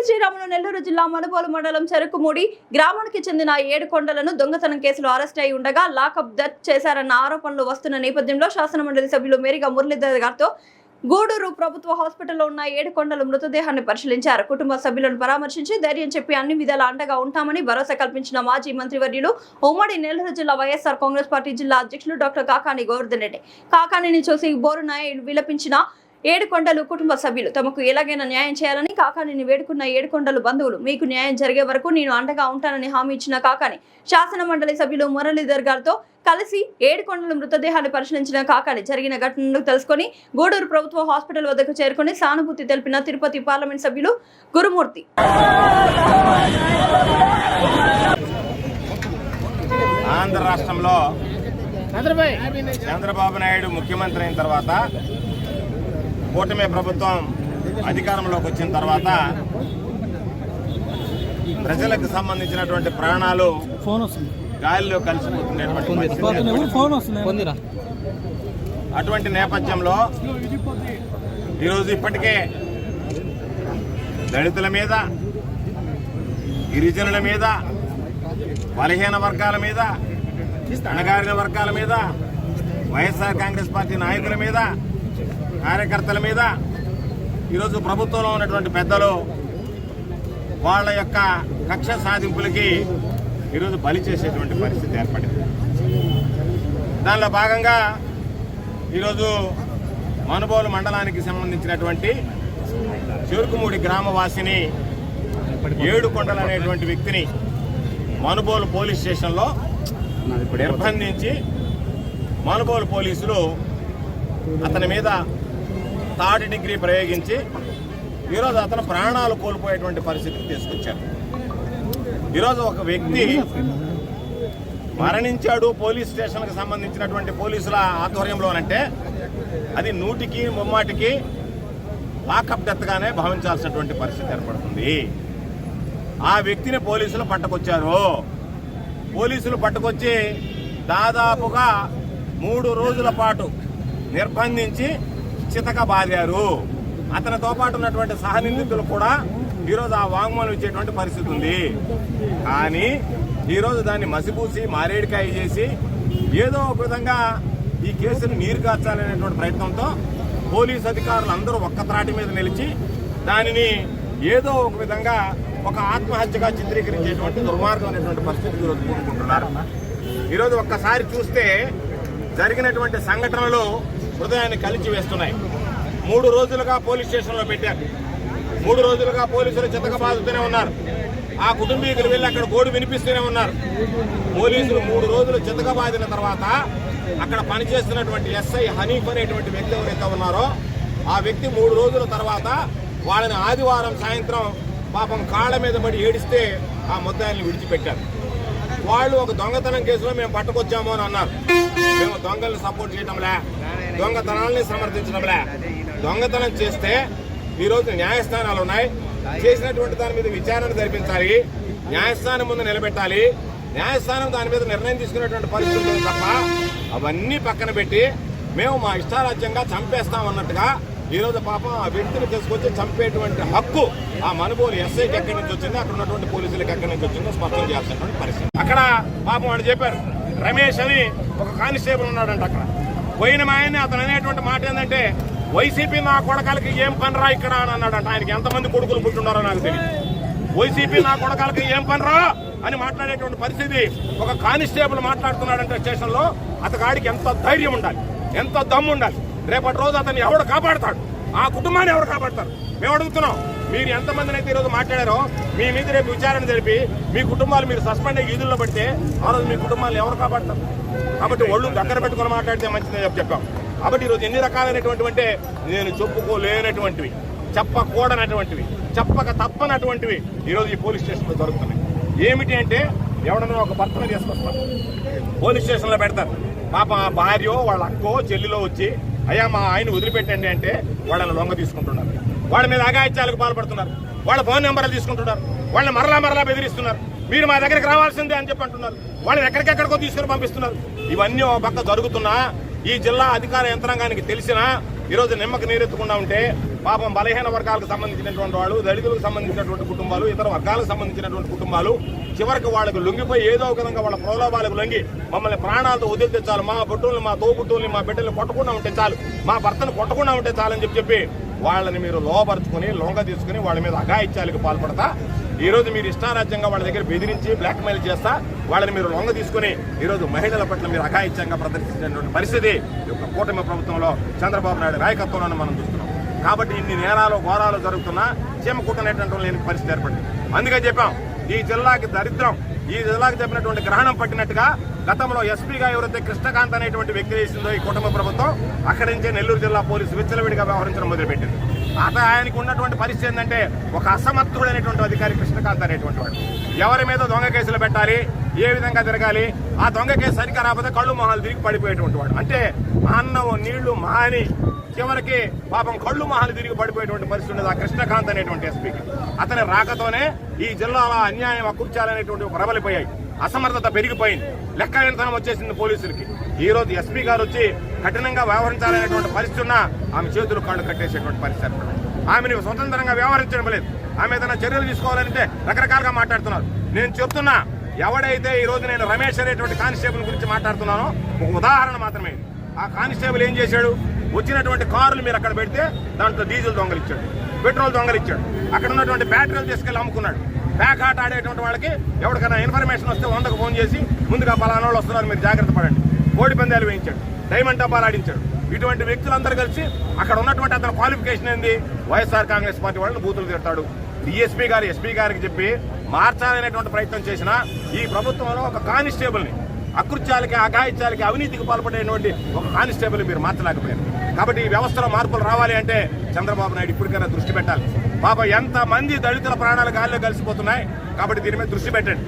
శ్రీరాములు నెల్లూరు జిల్లా మనుబోలు మండలం చెరుకుమూడి గ్రామానికి చెందిన 7 కొండలను దొంగతనం కేసులో అరెస్ట్ అయి ఉండగా లాకప్ డెత్ చేశారన్న ఆరోపణలు వస్తున్న నేపథ్యంలో శాసనమండలి సభ్యులు మేరిగా మురళీధర్ గారితో గూడూరు ప్రభుత్వ హాస్పిటల్లో ఉన్న 7 కొండల మృతదేహాన్ని పరిశీలించారు. కుటుంబ సభ్యులను పరామర్శించి ధైర్యం చెప్పి అన్ని విధాల అండగా ఉంటామని భరోసా కల్పించిన మాజీ మంత్రివర్యులు ఉమ్మడి నెల్లూరు జిల్లా వైఎస్ఆర్ కాంగ్రెస్ పార్టీ జిల్లా అధ్యక్షులు డాక్టర్ కాకాని గోవర్ధన్ రెడ్డి. కాకానిని చూసి బోరున విలపించిన 7 కొండలు కుటుంబ సభ్యులు తమకు ఎలాగైనా న్యాయం చేయాలని కాకానిని వేడుకున్న 7 కొండలు బంధువులు మీకు న్యాయం జరిగే వరకు నేను అండగా ఉంటానని హామీ ఇచ్చిన కాకాని శాసన మండలి సభ్యులు మురళీధర్ గారితో కలిసి 7 కొండల మృతదేహాన్ని పరిశీలించిన కాకాని జరిగిన ఘటనను తెలుసుకుని గూడూరు ప్రభుత్వ హాస్పిటల్ వద్దకు చేరుకుని సానుభూతి తెలిపిన తిరుపతి పార్లమెంట్ సభ్యులు గురుమూర్తి. ఆంధ్ర రాష్ట్రంలో చంద్రబాబు నాయుడు ముఖ్యమంత్రి అయిన తర్వాత కూటమి ప్రభుత్వం అధికారంలోకి వచ్చిన తర్వాత ప్రజలకు సంబంధించినటువంటి ప్రాణాలు గాలిలో కలిసిపోతున్నటువంటి అటువంటి నేపథ్యంలో ఈరోజు ఇప్పటికే దళితుల మీద, గిరిజనుల మీద, బలహీన వర్గాల మీద, అణగారిన వర్గాల మీద, వైఎస్ఆర్ కాంగ్రెస్ పార్టీ నాయకుల మీద, కార్యకర్తల మీద ఈరోజు ప్రభుత్వంలో ఉన్నటువంటి పెద్దలు వాళ్ళ యొక్క కక్ష సాధింపులకి ఈరోజు బలి చేసేటువంటి పరిస్థితి ఏర్పడింది. దానిలో భాగంగా ఈరోజు మనుబోలు మండలానికి సంబంధించినటువంటి చెరుకుమూడి గ్రామవాసిని 7 కొండలు అనేటువంటి వ్యక్తిని మనుబోలు పోలీస్ స్టేషన్లో నిర్బంధించి మనుబోలు పోలీసులు అతని మీద 3rd డిగ్రీ ప్రయోగించి ఈరోజు అతను ప్రాణాలు కోల్పోయేటువంటి పరిస్థితికి తీసుకొచ్చారు. ఈరోజు ఒక వ్యక్తి మరణించాడు పోలీస్ స్టేషన్కి సంబంధించినటువంటి పోలీసుల ఆధ్వర్యంలోనంటే అది 100కి 3 లాకప్ డెత్గానే భావించాల్సినటువంటి పరిస్థితి ఏర్పడుతుంది. ఆ వ్యక్తిని పోలీసులు పట్టుకొచ్చారు. పోలీసులు పట్టుకొచ్చి దాదాపుగా 3 రోజుల పాటు నిర్బంధించి చితక బాదారు. అతనితో పాటు ఉన్నటువంటి సహనిందితులు కూడా ఈరోజు ఆ వాంగ్మూలం ఇచ్చేటువంటి పరిస్థితి ఉంది. కానీ ఈరోజు దాన్ని మసిపూసి మారేడికాయ చేసి ఏదో ఒక విధంగా ఈ కేసును నీరు కార్చాలనేటువంటి ప్రయత్నంతో పోలీసు అధికారులు అందరూ ఒక్క త్రాటి మీద నిలిచి దానిని ఏదో ఒక విధంగా ఒక ఆత్మహత్యగా చిత్రీకరించేటువంటి దుర్మార్గం అనేటువంటి పరిస్థితికి ఈరోజు కోరుకుంటున్నారు. ఈరోజు ఒక్కసారి చూస్తే జరిగినటువంటి సంఘటనలు హృదయాన్ని కలిచి వేస్తున్నాయి. 3 రోజులుగా పోలీస్ స్టేషన్లో పెట్టారు. 3 రోజులుగా పోలీసులు చితకబాదుతూనే ఉన్నారు. ఆ కుటుంబీకులు వెళ్ళి అక్కడ గోడు వినిపిస్తూనే ఉన్నారు. పోలీసులు 3 రోజులు చితకబాదిన తర్వాత అక్కడ పనిచేస్తున్నటువంటి ఎస్ఐ హనీఫ్ అనేటువంటి వ్యక్తి ఎవరైతే ఉన్నారో ఆ వ్యక్తి 3 రోజుల తర్వాత వాళ్ళని ఆదివారం సాయంత్రం పాపం కాళ్ళ మీద పడి ఏడిస్తే ఆ ముద్దాయిల్ని విడిచిపెట్టారు. వాళ్ళు ఒక దొంగతనం కేసులో మేము పట్టుకొచ్చాము అని అన్నారు. మేము దొంగల్ని సపోర్ట్ చేయడంలే, దొంగతనాలని సమర్థించడంలే. దొంగతనం చేస్తే ఈరోజు న్యాయస్థానాలు ఉన్నాయి. చేసినటువంటి దాని మీద విచారణ జరిపించాలి, న్యాయస్థానం ముందు నిలబెట్టాలి. న్యాయస్థానం దాని మీద నిర్ణయం తీసుకునేటువంటి పరిస్థితులు తప్ప అవన్నీ పక్కన పెట్టి మేము మా ఇష్టారాజ్యంగా చంపేస్తామన్నట్టుగా ఈరోజు పాపం ఆ వ్యక్తిని తీసుకొచ్చి చంపేటువంటి హక్కు ఆ మనుబోలు ఎస్ఐకి ఎక్కడి నుంచి వచ్చిందో, అక్కడ ఉన్నటువంటి పోలీసులకు ఎక్కడి నుంచి వచ్చిందో స్పష్టం చేయాల్సినటువంటి పరిస్థితి. అక్కడ పాపం వాళ్ళు చెప్పారు, రమేష్ అని ఒక కానిస్టేబుల్ ఉన్నాడంట. అక్కడ పోయిన మాయని అతను అనేటువంటి మాట ఏంటంటే వైసీపీ నా కొడకాలకి ఏం పనిరా ఇక్కడ అని అన్నాడంట. ఆయనకి ఎంతమంది కొడుకులు పుట్టున్నారో నాకు తెలియదు. వైసీపీ నా కొడకాలకి ఏం పనిరా అని మాట్లాడేటువంటి పరిస్థితి ఒక కానిస్టేబుల్ మాట్లాడుతున్నాడంటే స్టేషన్లో. అతగాడికి ఎంత ధైర్యం ఉండాలి, ఎంత దమ్ము ఉండాలి. రేపటి రోజు అతన్ని ఎవడు కాపాడతాడు, ఆ కుటుంబాన్ని ఎవరు కాపాడతారు? మేము అడుగుతున్నాం. మీరు ఎంతమందిని అయితే ఈరోజు మాట్లాడారో మీ మీద రేపు విచారణ జరిపి మీ కుటుంబాలు మీరు సస్పెండ్ అయ్యి ఈదుల్లో పడితే ఆ రోజు మీ కుటుంబాలను ఎవరు కాపాడతారు? కాబట్టి ఒళ్ళు దగ్గర పెట్టుకుని మాట్లాడితే మంచిదని చెప్పాం. కాబట్టి ఈరోజు ఎన్ని రకాలైనటువంటి అంటే నేను చెప్పుకోలేనటువంటివి, చెప్పకూడనటువంటివి, చెప్పక తప్పనటువంటివి ఈరోజు ఈ పోలీస్ స్టేషన్లో జరుగుతున్నాయి. ఏమిటి అంటే ఎవడన్నా ఒక భర్తను తీసుకొస్తారు, పోలీస్ స్టేషన్లో పెడతారు. పాప ఆ భార్యో వాళ్ళ అక్కో చెల్లిలో వచ్చి అయ్యా మా ఆయన వదిలిపెట్టండి అంటే వాళ్ళని లొంగ తీసుకుంటున్నారు. వాళ్ళ మీద అఘాయిత్యాలకు పాల్పడుతున్నారు. వాళ్ళ ఫోన్ నెంబర్లు తీసుకుంటున్నారు. వాళ్ళని మరలా బెదిరిస్తున్నారు. మీరు మా దగ్గరికి రావాల్సిందే అని చెప్పి అంటున్నారు. వాళ్ళని ఎక్కడికెక్కడికో తీసుకుని పంపిస్తున్నారు. ఇవన్నీ ఒక పక్క జరుగుతున్నా ఈ జిల్లా అధికార యంత్రాంగానికి తెలిసినా ఈరోజు నిమ్మకు నీరెత్తకుండా ఉంటే పాపం బలహీన వర్గాలకు సంబంధించినటువంటి వాళ్ళు, దళితులకు సంబంధించినటువంటి కుటుంబాలు, ఇతర వర్గాలకు సంబంధించినటువంటి కుటుంబాలు చివరికి వాళ్ళకు లొంగిపోయి ఏదో ఒక విధంగా వాళ్ళ ప్రలోభాలకు లొంగి మమ్మల్ని ప్రాణాలతో వదిలితే చాలు, మా బొట్టుల్ని, మా తోబుట్టుల్ని, మా బిడ్డల్ని కొట్టకుండా ఉంటే చాలు, మా భర్తను కొట్టకుండా ఉంటే చాలని చెప్పి వాళ్ళని మీరు లోపరుచుకుని లొంగ తీసుకుని వాళ్ళ మీద అఘాయిత్యాలకు పాల్పడతా ఈరోజు మీరు ఇష్టారాజ్యంగా వాళ్ళ దగ్గర బెదిరించి బ్లాక్మెయిల్ చేస్తా వాళ్ళని మీరు లొంగ తీసుకుని ఈరోజు మహిళల పట్ల మీరు అఘాయిత్యంగా ప్రదర్శించినటువంటి పరిస్థితి ఈ యొక్క కూటమి ప్రభుత్వంలో చంద్రబాబు నాయుడు నాయకత్వంలో మనం చూస్తున్నాం. కాబట్టి ఇన్ని నేరాలు ఘోరాలు జరుగుతున్నా చీమ కుట్టనేటువంటి లేని పరిస్థితి ఏర్పడింది. అందుకే చెప్పాం ఈ జిల్లాకి దరిద్రం, ఈ జిల్లాకి చెప్పినటువంటి గ్రహణం పట్టినట్టుగా గతంలో ఎస్పీగా ఎవరైతే కృష్ణకాంత్ అనేటువంటి వ్యక్తి చేసిందో ఈ కుటుంబ ప్రభుత్వం అక్కడి నుంచే నెల్లూరు జిల్లా పోలీసు విచ్చలవిడిగా వ్యవహరించడం మొదలుపెట్టింది. ఆయనకు ఉన్నటువంటి పరిస్థితి ఏంటంటే ఒక అసమర్థుడైనటువంటి అధికారి కృష్ణకాంత్ అనేటువంటి వాడు ఎవరి మీద దొంగ కేసులు పెట్టాలి, ఏ విధంగా తిరగాలి, ఆ దొంగ కేసు సరిగ్గా రాకపోతే కళ్ళు మొహాలు తిరిగి పడిపోయేటువంటి వాడు. అంటే అన్నం నీళ్లు మాని చివరికి పాపం కళ్ళు మొహాలు తిరిగి పడిపోయేటువంటి పరిస్థితి ఉండేది ఆ కృష్ణకాంత్ అనేటువంటి ఎస్పీకి. అతని రాకతోనే ఈ జిల్లాలో అన్యాయం అకృత్యాలనేటువంటి ప్రబలిపోయాయి, అసమర్థత పెరిగిపోయింది, లెక్కలేనితనం వచ్చేసింది పోలీసులకి. ఈ రోజు ఎస్పీ గారు వచ్చి కఠినంగా వ్యవహరించాలనేటువంటి పరిస్థితి ఉన్నా ఆమె చేతులు కాళ్ళు కట్టేసేటువంటి పరిస్థితి. ఆమెను స్వతంత్రంగా వ్యవహరించడం లేదు. ఆమె ఏదైనా చర్యలు తీసుకోవాలంటే రకరకాలుగా మాట్లాడుతున్నారు. నేను చెప్తున్నా, ఎవడైతే ఈ రోజు నేను రమేష్ అనేటువంటి కానిస్టేబుల్ గురించి మాట్లాడుతున్నానో ఒక ఉదాహరణ మాత్రమే. ఆ కానిస్టేబుల్ ఏం చేశాడు, వచ్చినటువంటి కారులు మీరు అక్కడ పెడితే దాంట్లో డీజిల్ దొంగలిచ్చాడు, పెట్రోల్ దొంగలిచ్చాడు, అక్కడ ఉన్నటువంటి బ్యాటరీలు తీసుకెళ్లి అమ్ముకున్నాడు. బ్యాక్ ఆట ఆడేటువంటి వాళ్ళకి ఎవరికైనా ఇన్ఫర్మేషన్ వస్తే 100కు ఫోన్ చేసి ముందుగా పలానా వాళ్ళు వస్తున్నారు మీరు జాగ్రత్త పడండి, కోడి పందాలు వేయించాడు, డైమండ్ డబ్బాలు ఆడించాడు. ఇటువంటి వ్యక్తులందరూ కలిసి అక్కడ ఉన్నటువంటి అతని క్వాలిఫికేషన్ ఏంది, వైఎస్ఆర్ కాంగ్రెస్ పార్టీ వాళ్ళని బూతులు తిడతాడు. డిఎస్పీ గారు ఎస్పీ గారికి చెప్పి మార్చాలనేటువంటి ప్రయత్నం చేసినా ఈ ప్రభుత్వంలో ఒక కానిస్టేబుల్ని అకృత్యాలకి, అఘాయిత్యాలకి, అవినీతికి పాల్పడేటువంటి ఒక కానిస్టేబుల్ మీరు మార్చలేకపోయారు. కాబట్టి ఈ వ్యవస్థలో మార్పులు రావాలి అంటే చంద్రబాబు నాయుడు ఇప్పటికైనా దృష్టి పెట్టాలి. పాప ఎంతమంది దళితుల ప్రాణాలు గాల్లో కలిసిపోతున్నాయి. కాబట్టి దీని మీద దృష్టి పెట్టండి.